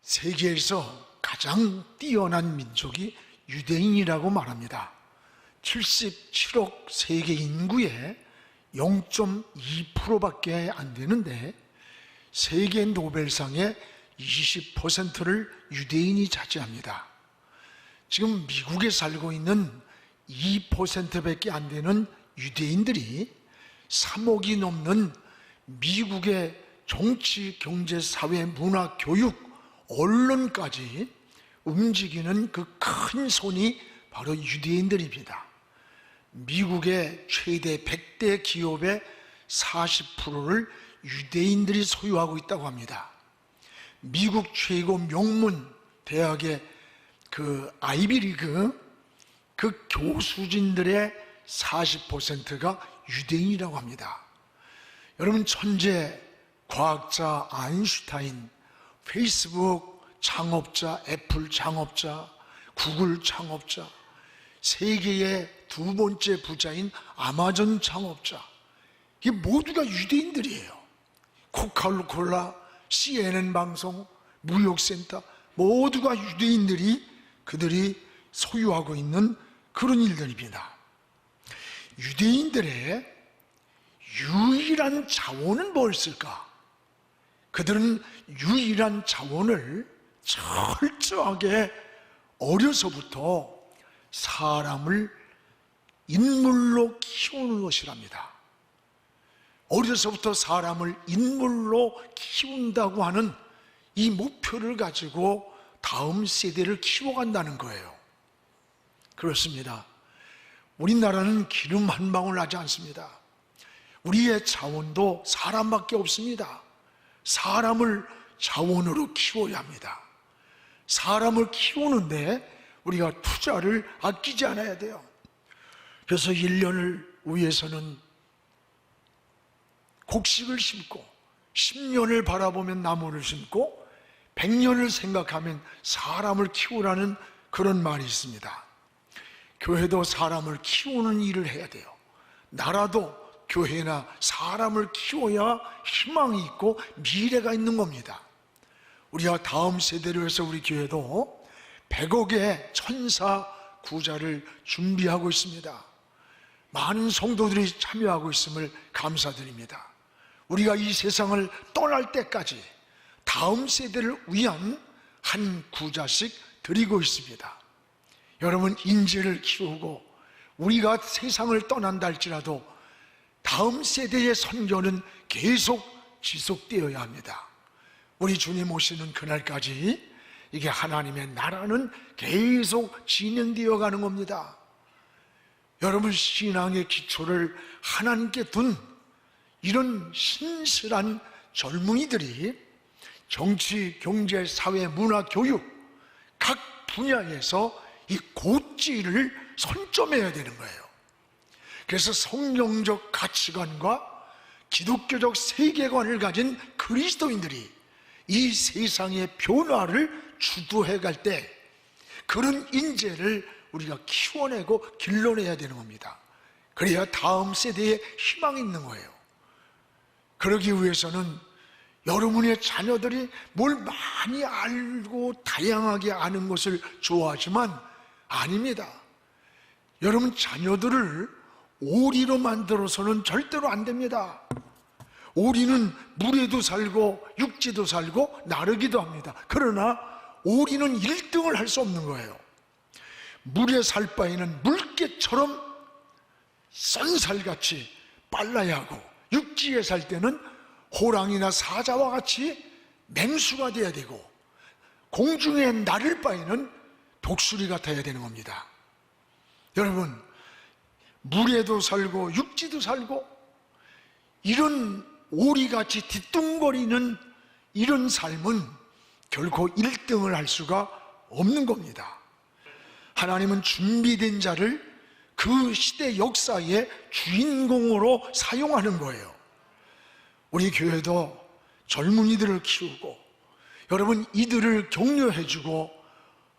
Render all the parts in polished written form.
세계에서 가장 뛰어난 민족이 유대인이라고 말합니다. 77억 세계 인구의 0.2%밖에 안 되는데 세계 노벨상의 20%를 유대인이 차지합니다. 지금 미국에 살고 있는 2%밖에 안 되는 유대인들이 3억이 넘는 미국의 정치, 경제, 사회, 문화, 교육, 언론까지 움직이는 그 큰 손이 바로 유대인들입니다. 미국의 최대 100대 기업의 40%를 유대인들이 소유하고 있다고 합니다. 미국 최고 명문 대학의 그 아이비리그 그 교수진들의 40%가 유대인이라고 합니다. 여러분, 천재 과학자 아인슈타인, 페이스북 창업자, 애플 창업자, 구글 창업자, 세계의 두 번째 부자인 아마존 창업자, 이게 모두가 유대인들이에요. 코카콜라, CNN 방송, 무역센터, 모두가 유대인들이 그들이 소유하고 있는 그런 일들입니다. 유대인들의 유일한 자원은 무엇일까? 그들은 유일한 자원을 철저하게 어려서부터 사람을 인물로 키우는 것이랍니다. 어려서부터 사람을 인물로 키운다고 하는 이 목표를 가지고 다음 세대를 키워간다는 거예요. 그렇습니다. 우리나라는 기름 한 방울 하지 않습니다. 우리의 자원도 사람밖에 없습니다. 사람을 자원으로 키워야 합니다. 사람을 키우는데 우리가 투자를 아끼지 않아야 돼요. 그래서 1년을 위해서는 곡식을 심고 10년을 바라보면 나무를 심고 100년을 생각하면 사람을 키우라는 그런 말이 있습니다. 교회도 사람을 키우는 일을 해야 돼요. 나라도 교회나 사람을 키워야 희망이 있고 미래가 있는 겁니다. 우리가 다음 세대를 위해서 우리 교회도 100억의 천사 구자를 준비하고 있습니다. 많은 성도들이 참여하고 있음을 감사드립니다. 우리가 이 세상을 떠날 때까지 다음 세대를 위한 한 구자씩 드리고 있습니다. 여러분, 인재를 키우고 우리가 세상을 떠난다 할지라도 다음 세대의 선교는 계속 지속되어야 합니다. 우리 주님 오시는 그날까지 이게 하나님의 나라는 계속 진행되어 가는 겁니다. 여러분, 신앙의 기초를 하나님께 둔 이런 신실한 젊은이들이 정치, 경제, 사회, 문화, 교육 각 분야에서 이 고지를 선점해야 되는 거예요. 그래서 성경적 가치관과 기독교적 세계관을 가진 그리스도인들이 이 세상의 변화를 주도해 갈 때 그런 인재를 우리가 키워내고 길러내야 되는 겁니다. 그래야 다음 세대에 희망이 있는 거예요. 그러기 위해서는 여러분의 자녀들이 뭘 많이 알고 다양하게 아는 것을 좋아하지만 아닙니다. 여러분, 자녀들을 오리로 만들어서는 절대로 안 됩니다. 오리는 물에도 살고 육지도 살고 나르기도 합니다. 그러나 오리는 1등을 할 수 없는 거예요. 물에 살 바에는 물개처럼 쏜살같이 빨라야 하고, 육지에 살 때는 호랑이나 사자와 같이 맹수가 돼야 되고, 공중에 나를 바에는 독수리 같아야 되는 겁니다. 여러분, 물에도 살고 육지도 살고 이런 오리같이 뒤뚱거리는 이런 삶은 결코 1등을 할 수가 없는 겁니다. 하나님은 준비된 자를 그 시대 역사의 주인공으로 사용하는 거예요. 우리 교회도 젊은이들을 키우고 여러분, 이들을 격려해주고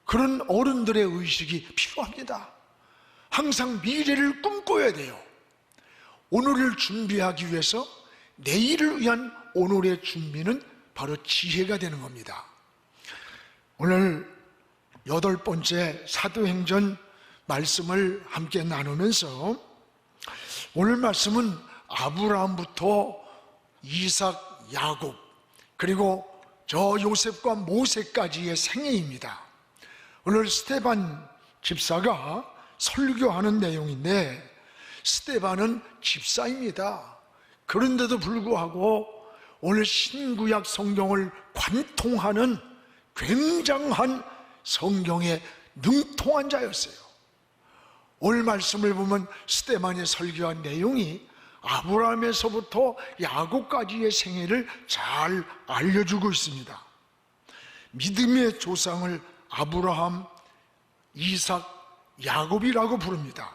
그런 어른들의 의식이 필요합니다. 항상 미래를 꿈꿔야 돼요. 오늘을 준비하기 위해서 내일을 위한 오늘의 준비는 바로 지혜가 되는 겁니다. 오늘 8번째 사도행전 말씀을 함께 나누면서 오늘 말씀은 아브라함부터 이삭, 야곱 그리고 저 요셉과 모세까지의 생애입니다. 오늘 스데반 집사가 설교하는 내용인데, 스데반은 집사입니다. 그런데도 불구하고 오늘 신구약 성경을 관통하는 굉장한 성경에 능통한 자였어요. 오늘 말씀을 보면 스데반이 설교한 내용이 아브라함에서부터 야곱까지의 생애를 잘 알려주고 있습니다. 믿음의 조상을 아브라함, 이삭, 야곱이라고 부릅니다.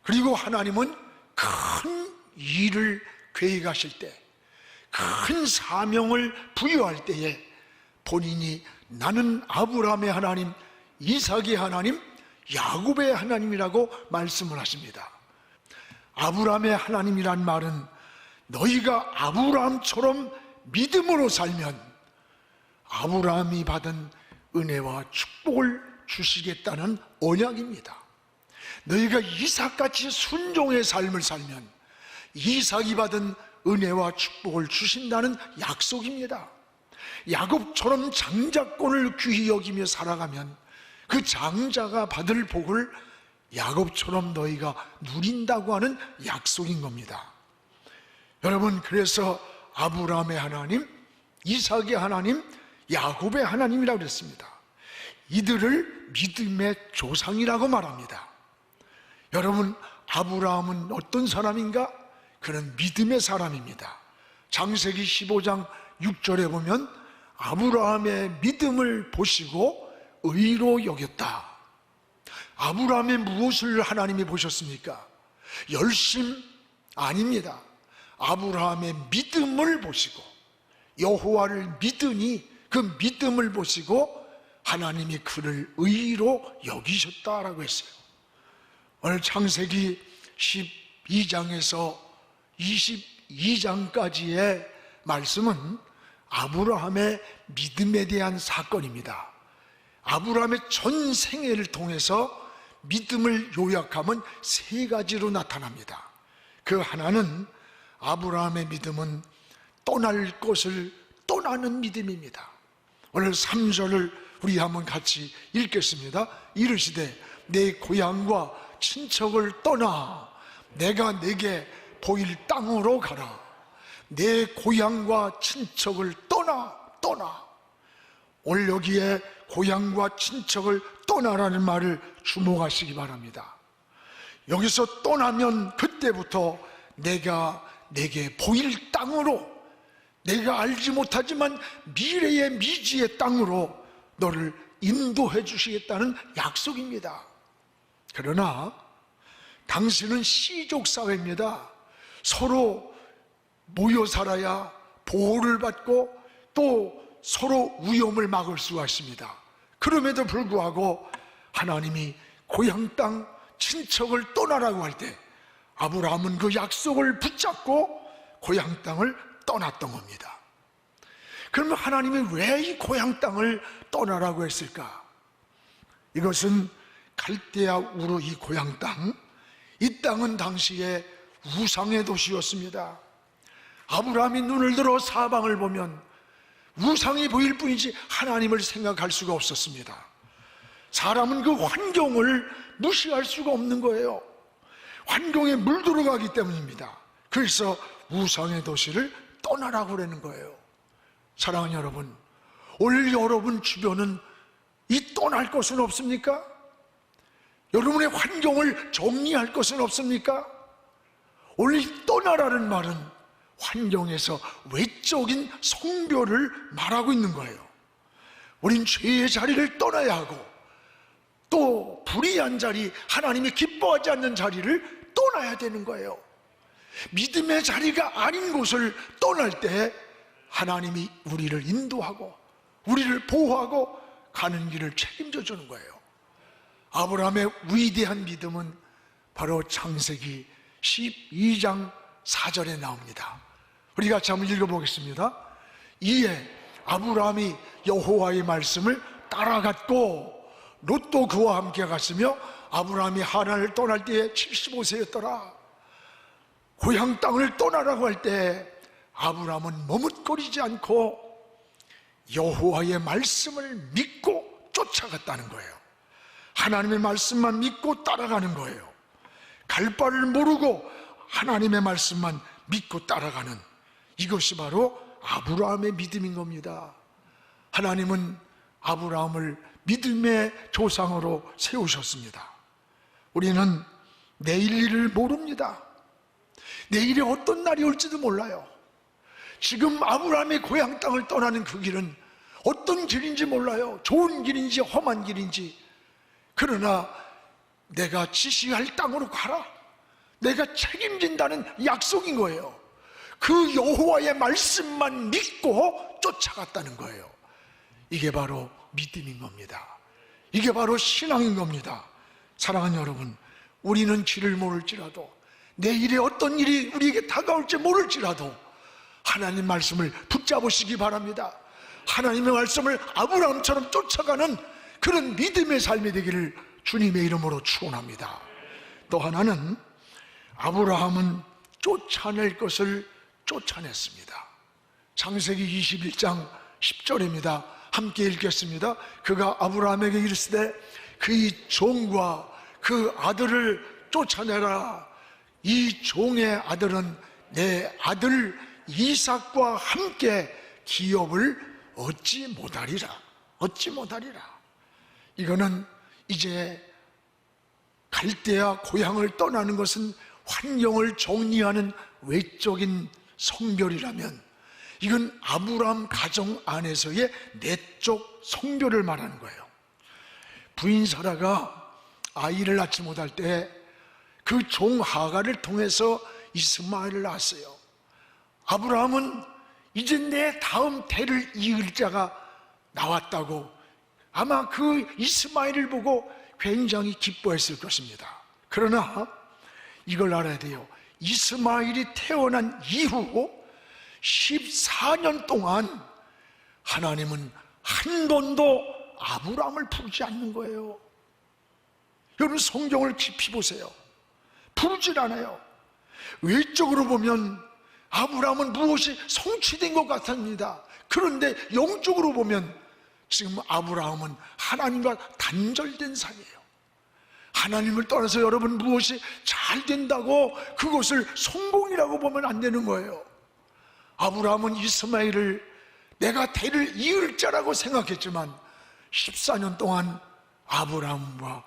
그리고 하나님은 큰 일을 계획하실 때, 큰 사명을 부여할 때에 본인이 나는 아브라함의 하나님, 이삭의 하나님, 야곱의 하나님이라고 말씀을 하십니다. 아브라함의 하나님이란 말은 너희가 아브라함처럼 믿음으로 살면 아브라함이 받은 은혜와 축복을 주시겠다는 언약입니다. 너희가 이삭같이 순종의 삶을 살면 이삭이 받은 은혜와 축복을 주신다는 약속입니다. 야곱처럼 장자권을 귀히 여기며 살아가면 그 장자가 받을 복을 야곱처럼 너희가 누린다고 하는 약속인 겁니다. 여러분, 그래서 아브라함의 하나님, 이삭의 하나님, 야곱의 하나님이라고 그랬습니다. 이들을 믿음의 조상이라고 말합니다. 여러분, 아브라함은 어떤 사람인가? 그는 믿음의 사람입니다. 창세기 15장 6절에 보면 아브라함의 믿음을 보시고 의로 여겼다. 아브라함의 무엇을 하나님이 보셨습니까? 열심? 아닙니다. 아브라함의 믿음을 보시고 여호와를 믿으니 그 믿음을 보시고 하나님이 그를 의로 여기셨다라고 했어요. 오늘 창세기 12장에서 22장까지의 말씀은 아브라함의 믿음에 대한 사건입니다. 아브라함의 전 생애를 통해서 믿음을 요약하면 3가지로 나타납니다. 그 하나는 아브라함의 믿음은 떠날 것을 떠나는 믿음입니다. 오늘 3절을 우리 한번 같이 읽겠습니다. 이르시되 내 고향과 친척을 떠나 내가 내게 보일 땅으로 가라. 내 고향과 친척을 떠나. 오늘 여기에 고향과 친척을 떠나라는 말을 주목하시기 바랍니다. 여기서 떠나면 그때부터 내가 내게 보일 땅으로, 내가 알지 못하지만 미래의 미지의 땅으로 너를 인도해 주시겠다는 약속입니다. 그러나 당신은 시족 사회입니다. 서로 모여 살아야 보호를 받고 또 서로 위험을 막을 수가 있습니다. 그럼에도 불구하고 하나님이 고향 땅 친척을 떠나라고 할 때 아브라함은 그 약속을 붙잡고 고향 땅을 떠났던 겁니다. 그러면 하나님이 왜 이 고향 땅을 떠나라고 했을까? 이것은 갈대아 우르 이 고향 땅, 이 땅은 당시에 우상의 도시였습니다. 아브라함이 눈을 들어 사방을 보면 우상이 보일 뿐이지 하나님을 생각할 수가 없었습니다. 사람은 그 환경을 무시할 수가 없는 거예요. 환경에 물들어가기 때문입니다. 그래서 우상의 도시를 떠나라고 그러는 거예요. 사랑하는 여러분, 오늘 여러분 주변은 이 떠날 것은 없습니까? 여러분의 환경을 정리할 것은 없습니까? 오늘 이 떠나라는 말은 환경에서 외적인 성별을 말하고 있는 거예요. 우린 죄의 자리를 떠나야 하고 또 불의한 자리, 하나님이 기뻐하지 않는 자리를 떠나야 되는 거예요. 믿음의 자리가 아닌 곳을 떠날 때 하나님이 우리를 인도하고 우리를 보호하고 가는 길을 책임져 주는 거예요. 아브라함의 위대한 믿음은 바로 창세기 12장 4절에 나옵니다. 우리 같이 한번 읽어보겠습니다. 이에 아브라함이 여호와의 말씀을 따라갔고 롯도 그와 함께 갔으며 아브라함이 하란을 떠날 때에 75세였더라. 고향 땅을 떠나라고 할 때 아브라함은 머뭇거리지 않고 여호와의 말씀을 믿고 쫓아갔다는 거예요. 하나님의 말씀만 믿고 따라가는 거예요. 갈 바를 모르고 하나님의 말씀만 믿고 따라가는, 이것이 바로 아브라함의 믿음인 겁니다. 하나님은 아브라함을 믿음의 조상으로 세우셨습니다. 우리는 내일 일을 모릅니다. 내일에 어떤 날이 올지도 몰라요. 지금 아브라함의 고향 땅을 떠나는 그 길은 어떤 길인지 몰라요. 좋은 길인지 험한 길인지. 그러나 내가 지시할 땅으로 가라, 내가 책임진다는 약속인 거예요. 그 여호와의 말씀만 믿고 쫓아갔다는 거예요. 이게 바로 믿음인 겁니다. 이게 바로 신앙인 겁니다. 사랑하는 여러분, 우리는 길을 모를지라도, 내일에 어떤 일이 우리에게 다가올지 모를지라도 하나님 말씀을 붙잡으시기 바랍니다. 하나님의 말씀을 아브라함처럼 쫓아가는 그런 믿음의 삶이 되기를 주님의 이름으로 축원합니다. 또 하나는, 아브라함은 쫓아낼 것을 쫓아냈습니다. 창세기 21장 10절입니다. 함께 읽겠습니다. 그가 아브라함에게 이르시되 그의 종과 그 아들을 쫓아내라. 이 종의 아들은 내 아들 이삭과 함께 기업을 얻지 못하리라. 얻지 못하리라. 이거는 이제 갈대아 고향을 떠나는 것은 환경을 정리하는 외적인 성별이라면, 이건 아브라함 가정 안에서의 내적 성별을 말하는 거예요. 부인 사라가 아이를 낳지 못할 때 그 종 하갈을 통해서 이스마엘을 낳았어요. 아브라함은 이제 내 다음 대를 이을 자가 나왔다고 아마 그 이스마엘을 보고 굉장히 기뻐했을 것입니다. 그러나 이걸 알아야 돼요. 이스마엘이 태어난 이후 14년 동안 하나님은 한 번도 아브라함을 부르지 않는 거예요. 여러분, 성경을 깊이 보세요. 부르질 않아요. 외적으로 보면 아브라함은 무엇이 성취된 것 같습니다. 그런데 영적으로 보면 지금 아브라함은 하나님과 단절된 사이예요. 하나님을 떠나서 여러분 무엇이 잘 된다고 그것을 성공이라고 보면 안 되는 거예요. 아브라함은 이스마엘을 내가 대를 이을 자라고 생각했지만 14년 동안 아브라함과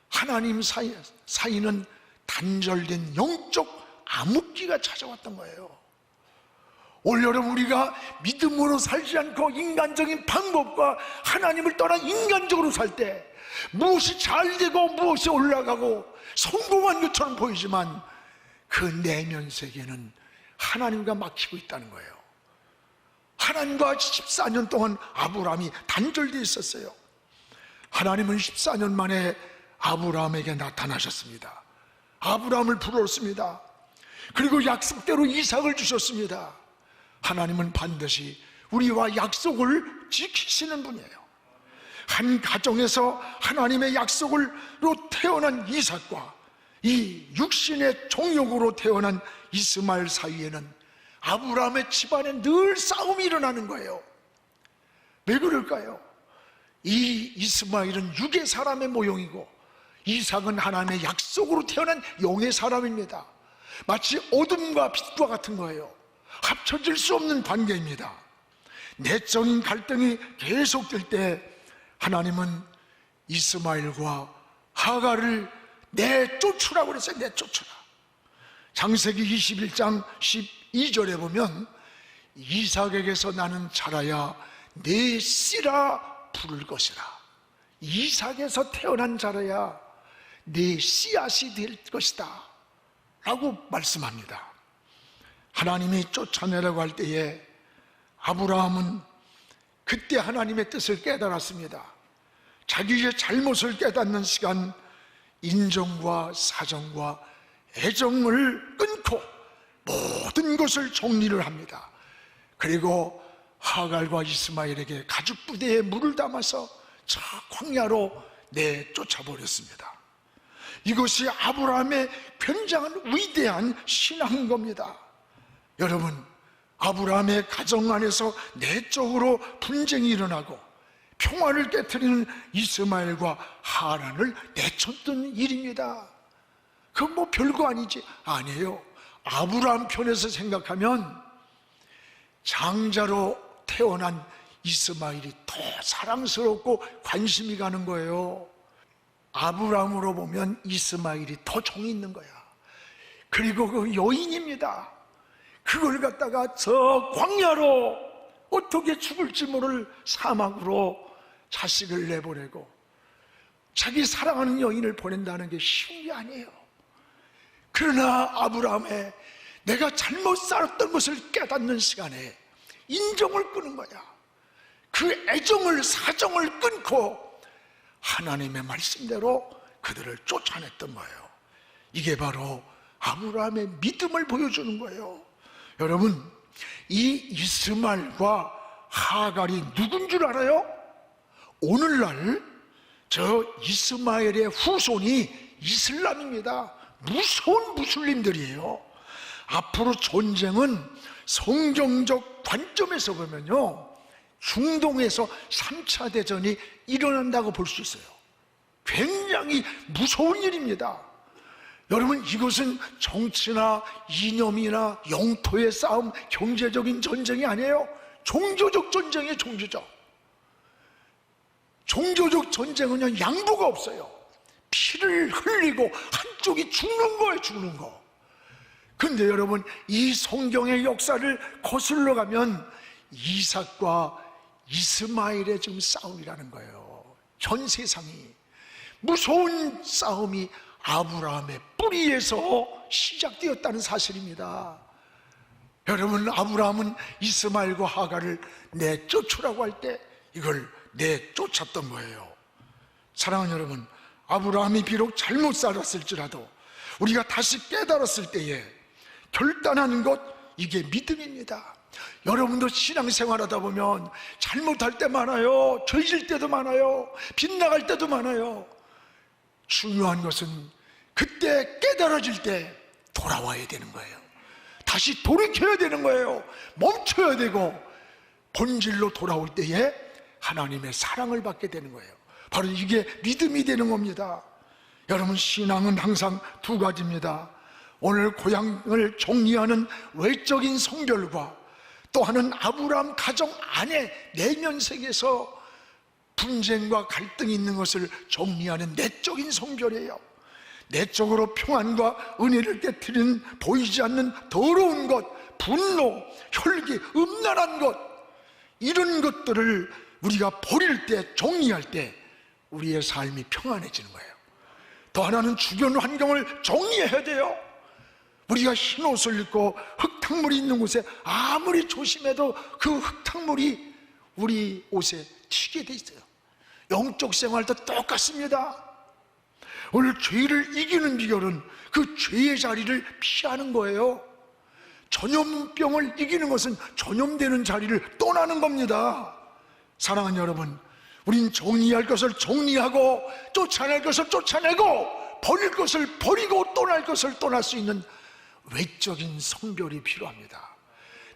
하나님 사이는 단절된 영적 암흑기가 찾아왔던 거예요. 올여름 우리가 믿음으로 살지 않고 인간적인 방법과 하나님을 떠나 인간적으로 살 때 무엇이 잘 되고 무엇이 올라가고 성공한 것처럼 보이지만 그 내면 세계는 하나님과 막히고 있다는 거예요. 하나님과 14년 동안 아브라함이 단절되어 있었어요. 하나님은 14년 만에 아브라함에게 나타나셨습니다. 아브라함을 불렀습니다. 그리고 약속대로 이삭을 주셨습니다. 하나님은 반드시 우리와 약속을 지키시는 분이에요. 한 가정에서 하나님의 약속으로 태어난 이삭과 이 육신의 종욕으로 태어난 이스마엘 사이에는 아브라함의 집안에 늘 싸움이 일어나는 거예요. 왜 그럴까요? 이 이스마엘은 육의 사람의 모형이고 이삭은 하나님의 약속으로 태어난 영의 사람입니다. 마치 어둠과 빛과 같은 거예요. 합쳐질 수 없는 관계입니다. 내적인 갈등이 계속될 때 하나님은 이스마엘과 하갈을 내쫓으라고 그랬어요. 내쫓으라. 창세기 21장 12절에 보면 이삭에게서 나는 자라야 내 씨라 부를 것이라. 이삭에서 태어난 자라야 내 씨앗이 될 것이다 라고 말씀합니다. 하나님이 쫓아내라고 할 때에 아브라함은 그때 하나님의 뜻을 깨달았습니다. 자기의 잘못을 깨닫는 시간, 인정과 사정과 애정을 끊고 모든 것을 정리를 합니다. 그리고 하갈과 이스마엘에게 가죽 부대에 물을 담아서 저 광야로 내쫓아 버렸습니다. 이것이 아브라함의 굉장한 위대한 신앙인 겁니다. 여러분, 아브라함의 가정 안에서 내적으로 분쟁이 일어나고 평화를 깨트리는 이스마엘과 하란을 내쳤던 일입니다. 그건 뭐 별거 아니지? 아니에요. 아브라함 편에서 생각하면 장자로 태어난 이스마엘이 더 사랑스럽고 관심이 가는 거예요. 아브라함으로 보면 이스마엘이 더 정이 있는 거야. 그리고 그 여인입니다. 그걸 갖다가 저 광야로 어떻게 죽을지 모를 사막으로 자식을 내보내고 자기 사랑하는 여인을 보낸다는 게 쉬운 게 아니에요. 그러나 아브라함의 내가 잘못 살았던 것을 깨닫는 시간에 인정을 끄는 거야. 그 애정을, 사정을 끊고 하나님의 말씀대로 그들을 쫓아냈던 거예요. 이게 바로 아브라함의 믿음을 보여주는 거예요. 여러분, 이 이스마엘과 하갈이 누군 줄 알아요? 오늘날 저 이스마엘의 후손이 이슬람입니다. 무서운 무슬림들이에요. 앞으로 전쟁은 성경적 관점에서 보면요, 중동에서 3차 대전이 일어난다고 볼 수 있어요. 굉장히 무서운 일입니다. 여러분, 이것은 정치나 이념이나 영토의 싸움, 경제적인 전쟁이 아니에요. 종교적 전쟁이에요. 종교적 전쟁은요, 양보가 없어요. 피를 흘리고 한쪽이 죽는 거예요. 죽는 거. 근데 여러분, 이 성경의 역사를 거슬러 가면 이삭과 이스마엘의 지금 싸움이라는 거예요. 전 세상이 무서운 싸움이 아브라함의 뿌리에서 시작되었다는 사실입니다. 여러분, 아브라함은 이스마엘과 하갈을 내쫓으라고 할 때 이걸 내쫓았던 거예요. 사랑하는 여러분, 아브라함이 비록 잘못 살았을지라도 우리가 다시 깨달았을 때에 결단하는 것, 이게 믿음입니다. 여러분도 신앙생활하다 보면 잘못할 때 많아요. 죄질 때도 많아요. 빗나갈 때도 많아요. 중요한 것은 그때 깨달아질 때 돌아와야 되는 거예요. 다시 돌이켜야 되는 거예요. 멈춰야 되고 본질로 돌아올 때에 하나님의 사랑을 받게 되는 거예요. 바로 이게 믿음이 되는 겁니다. 여러분, 신앙은 항상 두 가지입니다. 오늘 고향을 정리하는 외적인 성결과 또 하나는 아브라함 가정 안에 내면 세계에서 분쟁과 갈등이 있는 것을 정리하는 내적인 성결이에요. 내적으로 평안과 은혜를 깨트리는 보이지 않는 더러운 것, 분노, 혈기, 음란한 것, 이런 것들을 우리가 버릴 때, 정리할 때 우리의 삶이 평안해지는 거예요. 더 하나는 주변 환경을 정리해야 돼요. 우리가 흰 옷을 입고 흙탕물이 있는 곳에 아무리 조심해도 그 흙탕물이 우리 옷에 튀게 돼 있어요. 영적 생활도 똑같습니다. 오늘 죄를 이기는 비결은 그 죄의 자리를 피하는 거예요. 전염병을 이기는 것은 전염되는 자리를 떠나는 겁니다. 사랑하는 여러분, 우린 정리할 것을 정리하고 쫓아낼 것을 쫓아내고 버릴 것을 버리고 떠날 것을 떠날 수 있는 외적인 성결이 필요합니다.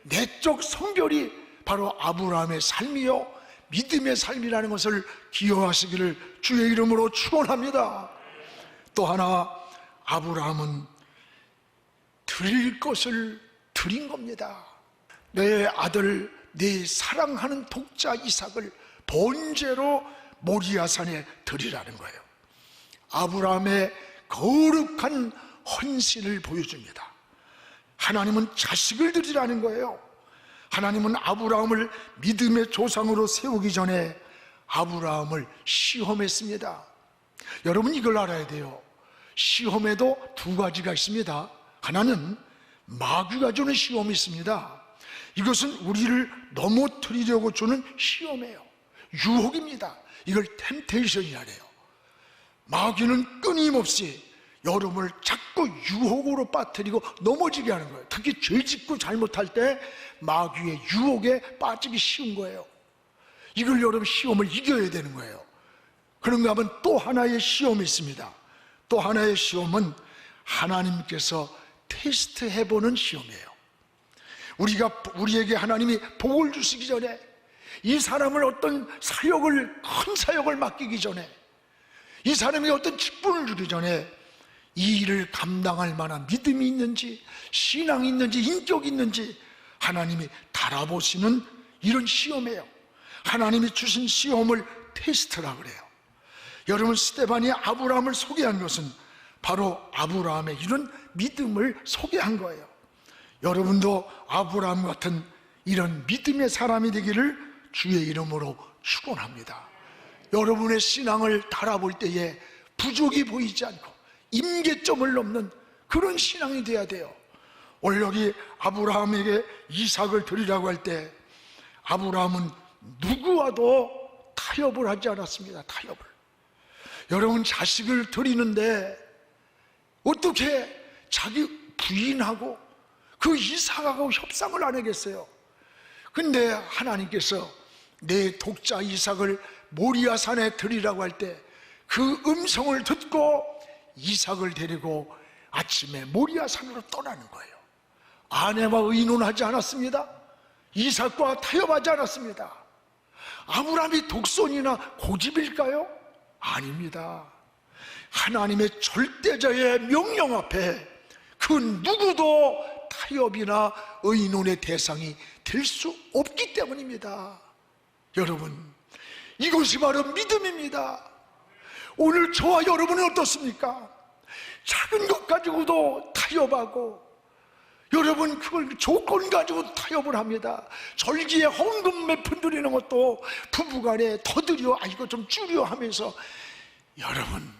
내적 성결이 바로 아브라함의 삶이요 믿음의 삶이라는 것을 기억하시기를 주의 이름으로 축원합니다. 또 하나, 아브라함은 드릴 것을 드린 겁니다. 내 아들, 내 사랑하는 독자 이삭을 번제로 모리아산에 드리라는 거예요. 아브라함의 거룩한 헌신을 보여줍니다. 하나님은 자식을 드리라는 거예요. 하나님은 아브라함을 믿음의 조상으로 세우기 전에 아브라함을 시험했습니다. 여러분, 이걸 알아야 돼요. 시험에도 두 가지가 있습니다. 하나는 마귀가 주는 시험이 있습니다. 이것은 우리를 넘어뜨리려고 주는 시험이에요. 유혹입니다. 이걸 템테이션이라 해요. 마귀는 끊임없이 여러분을 자꾸 유혹으로 빠뜨리고 넘어지게 하는 거예요. 특히 죄 짓고 잘못할 때 마귀의 유혹에 빠지기 쉬운 거예요. 이걸 여러분 시험을 이겨야 되는 거예요. 그런가 하면 또 하나의 시험이 있습니다. 또 하나의 시험은 하나님께서 테스트해보는 시험이에요. 우리에게 하나님이 복을 주시기 전에, 이 사람을 어떤 큰 사역을 맡기기 전에, 이 사람이 어떤 직분을 주기 전에 이 일을 감당할 만한 믿음이 있는지, 신앙이 있는지, 인격이 있는지 하나님이 달아보시는 이런 시험이에요. 하나님이 주신 시험을 테스트라 그래요. 여러분, 스데반이 아브라함을 소개한 것은 바로 아브라함의 이런 믿음을 소개한 거예요. 여러분도 아브라함 같은 이런 믿음의 사람이 되기를 주의 이름으로 축원합니다. 여러분의 신앙을 달아볼 때에 부족이 보이지 않고 임계점을 넘는 그런 신앙이 돼야 돼요. 오늘 여기 아브라함에게 이삭을 드리라고 할 때 아브라함은 누구와도 타협을 하지 않았습니다. 타협을. 여러분, 자식을 드리는데 어떻게 자기 부인하고 그 이삭하고 협상을 안 하겠어요? 근데 하나님께서 내 독자 이삭을 모리아산에 드리라고 할 때 그 음성을 듣고 이삭을 데리고 아침에 모리아산으로 떠나는 거예요. 아내와 의논하지 않았습니다. 이삭과 타협하지 않았습니다. 아브라함이 독선이나 고집일까요? 아닙니다. 하나님의 절대자의 명령 앞에 그 누구도 타협이나 의논의 대상이 될 수 없기 때문입니다. 여러분, 이것이 바로 믿음입니다. 오늘 저와 여러분은 어떻습니까? 작은 것 가지고도 타협하고, 여러분, 그걸 조건 가지고 타협을 합니다. 절기에 헌금 몇 푼 드리는 것도 부부간에 더 드려, 이거 좀 줄여 하면서. 여러분,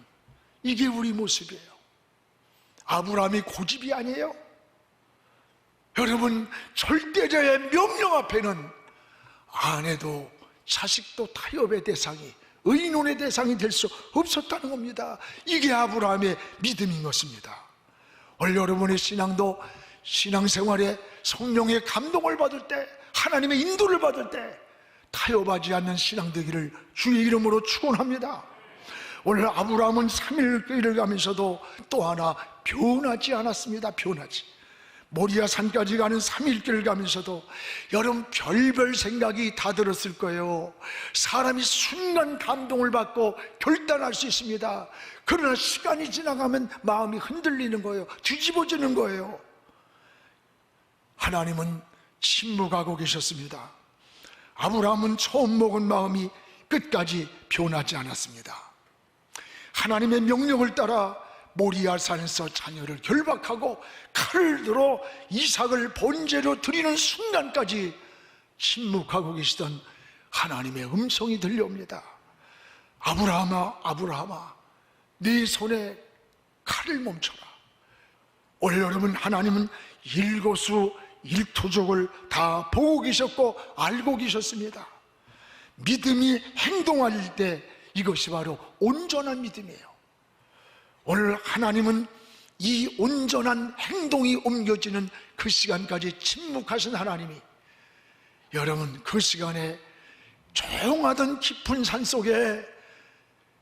이게 우리 모습이에요. 아브라함이 고집이 아니에요. 여러분, 절대자의 명령 앞에는 아내도 자식도 타협의 대상이, 의논의 대상이 될 수 없었다는 겁니다. 이게 아브라함의 믿음인 것입니다. 오늘 여러분의 신앙도, 신앙생활에 성령의 감동을 받을 때, 하나님의 인도를 받을 때 타협하지 않는 신앙 되기를 주의 이름으로 축원합니다. 오늘 아브라함은 3일 길을 가면서도 또 하나 변하지 않았습니다. 변하지. 모리아 산까지 가는 3일 길을 가면서도 여러분, 별별 생각이 다 들었을 거예요. 사람이 순간 감동을 받고 결단할 수 있습니다. 그러나 시간이 지나가면 마음이 흔들리는 거예요. 뒤집어지는 거예요. 하나님은 침묵하고 계셨습니다. 아브라함은 처음 먹은 마음이 끝까지 변하지 않았습니다. 하나님의 명령을 따라 모리아산에서 자녀를 결박하고 칼을 들어 이삭을 번제로 드리는 순간까지 침묵하고 계시던 하나님의 음성이 들려옵니다. 아브라함아, 아브라함아, 네 손에 칼을 멈춰라. 오늘 여러분, 하나님은 일거수 일투족을 다 보고 계셨고 알고 계셨습니다. 믿음이 행동할 때 이것이 바로 온전한 믿음이에요. 오늘 하나님은 이 온전한 행동이 옮겨지는 그 시간까지 침묵하신 하나님이, 여러분, 그 시간에 조용하던 깊은 산속에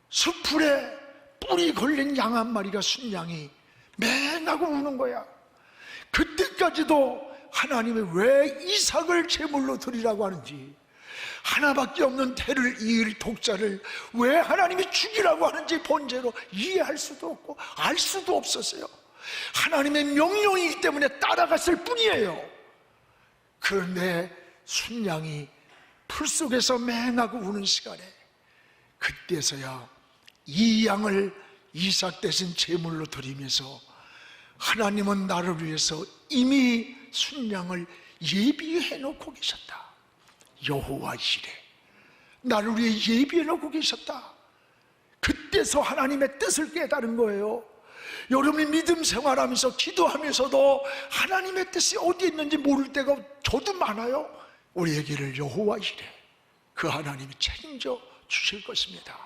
수풀에 뿔이 걸린 양 한 마리가, 순양이 맹하고 우는 거야. 그때까지도 하나님이 왜 이삭을 제물로 드리라고 하는지, 하나밖에 없는 태를 이을 독자를 왜 하나님이 죽이라고 하는지 본제로 이해할 수도 없고 알 수도 없었어요. 하나님의 명령이기 때문에 따라갔을 뿐이에요. 그런데 순양이 풀 속에서 맹하고 우는 시간에, 그때서야 이 양을 이삭 대신 제물로 드리면서 하나님은 나를 위해서 이미 순양을 예비해 놓고 계셨다. 여호와 이레, 나를 위해 예비해 놓고 계셨다. 그때서 하나님의 뜻을 깨달은 거예요. 여러분이 믿음 생활하면서 기도하면서도 하나님의 뜻이 어디 있는지 모를 때가 저도 많아요. 우리에게를 여호와 이레, 그 하나님이 책임져 주실 것입니다.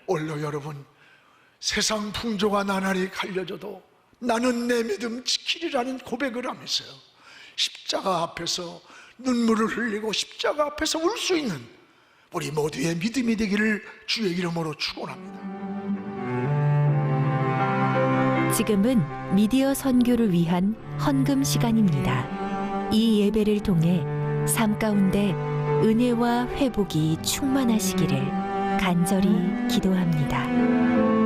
오늘 여러분, 세상 풍조가 나날이 갈려져도 나는 내 믿음 지키리라는 고백을 하면서요, 십자가 앞에서 눈물을 흘리고 십자가 앞에서 울 수 있는 우리 모두의 믿음이 되기를 주의 이름으로 축원합니다. 지금은 미디어 선교를 위한 헌금 시간입니다. 이 예배를 통해 삶 가운데 은혜와 회복이 충만하시기를 간절히 기도합니다.